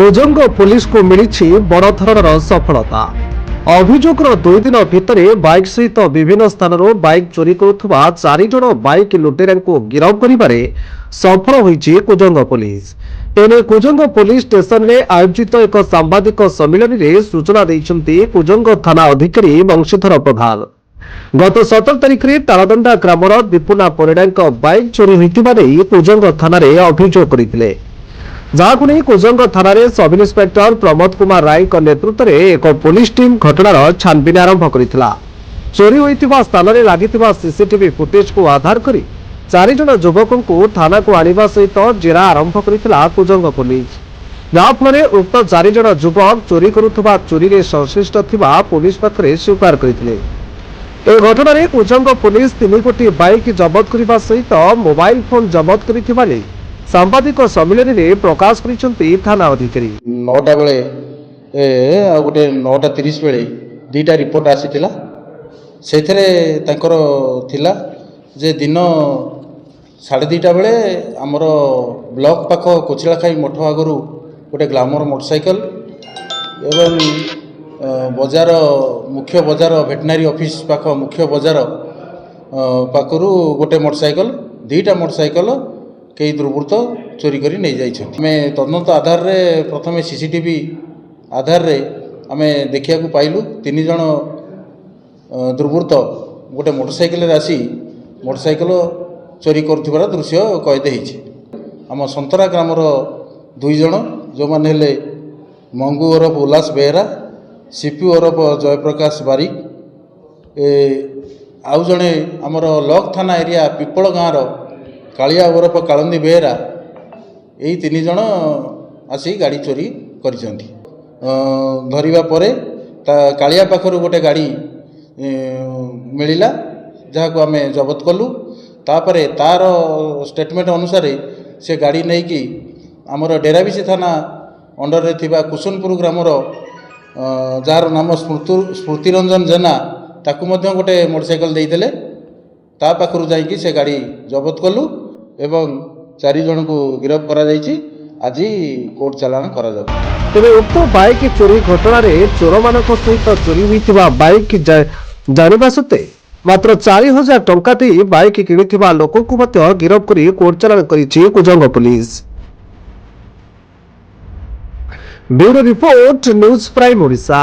Kujang police को मिली बड़ धरण सफलता। अभियोगर 2 दिन भितर बाइक सहित विभिन्न स्थान बाइक चोरी करुवा 4 जन बाइक लुटेरा को गिरफ्त करिबारे सफल होइछि कुजंग पुलिस। एने कुजंग पुलिस स्टेशन में आयोजित एक सांबादिक सम्मेलन में सूचना देइछन्ति कुजंग थाना अधिकारी वंशीधर प्रधान। गत 17 तारिख में तालदंडा ग्रामर विपुना परिड़ा बाइक चोरी होइतिबा नेइ कुजंग थाना अभियोग करथिले। जहां नहीं कुजंग थाना सब इन्स्पेक्टर प्रमोद कुमार राय नेतृत्व में एक पुलिस टीम घटनार छानबीन आरंभ करथिला। चोरी होइतिबा स्थान में लागितिबा सीसीटीवी फुटेज को आधार करी 4 जन युवकों को थाना को आनिबा सहित जेरा आरंभ करथिला कुजंग पुलिस। जहाँफल उक्त 4 जन युवक चोरी करुवा चोरी में संश्लिष्ट थिबा पुलिस पाखरे स्वीकार करथिले। ए घटना रे कुजंग पुलिस 3 कोटी बाइक जबत करने सहित मोबाइल फोन जबत करथिबा ने सांबादिक सम्मेलन में प्रकाश करिसेंति थाना अधिकारी। 9टा बेले गोटे 9:30 बेले 2टा रिपोर्ट आसीथिला। सेथरे तांकर थिला जे दिन 2:30 बेले हमर ब्लॉक पाख कोचिलाखाई मठ आगरू गोटे ग्लैमर मोटरसाइकल एवं बजार मुख्य बजार वेटनरी ऑफिस पाख मुख्य बजार पाखरू गोटे मोटरसाइकल 2टा मोटरसाइकल कई दुर्वृत्त चोरी करी नहीं जाइछन्ति। आमे तदंत आधार रे प्रथमे सीसीटीवी आधार रे आमे देखिया को पाइलु 3 जन दुर्वृत्त गोटे मोटरसाइकल रे आसी मोटरसाइकल चोरी करथिबार दृश्य कैद होइछि। आम संतरा ग्रामर 2 जन जो माने हेले मंगू ओरफ उल्लास बेहरा सीपी ओरफ जयप्रकाश बारिक आउ जड़े आमर लॉक थाना एरिया पिपल गाँव कालिया ओरफ कालंदी बेहरा यही 3 जन आसी गाड़ी चोरी करिसेंति। धरिबा परे कालिया पाखर गोटे गाड़ी मिलिला जहाँ को आमे जबत कलु। तापरे तार स्टेटमेंट अनुसार से गाड़ी नहीं कि आमर डेराबिसी थाना अंडर रे थिबा कुसुनपुर ग्रामर जार नाम स्मृतिरंजन जेना ताकू मध्य गोटे मोटरसाइकल देइदेले ता पाखरु जाइकी से गाड़ी जबत कलु एवं 4 जन को गिरफ्त करा जाइछि। आज कोर्ट चालान करा जाउ। तेरे उक्त बाइक चोरी घटना रे चोर मानक सहित चोरी होइतिबा बाइक जानिबा सत्ते मात्र 4000 टंका दे बाइक किनिथिबा लोक को मध्य गिरफ्त करी कोर्ट चालान करिछि Kujang police. Bureau report news prime Odisha.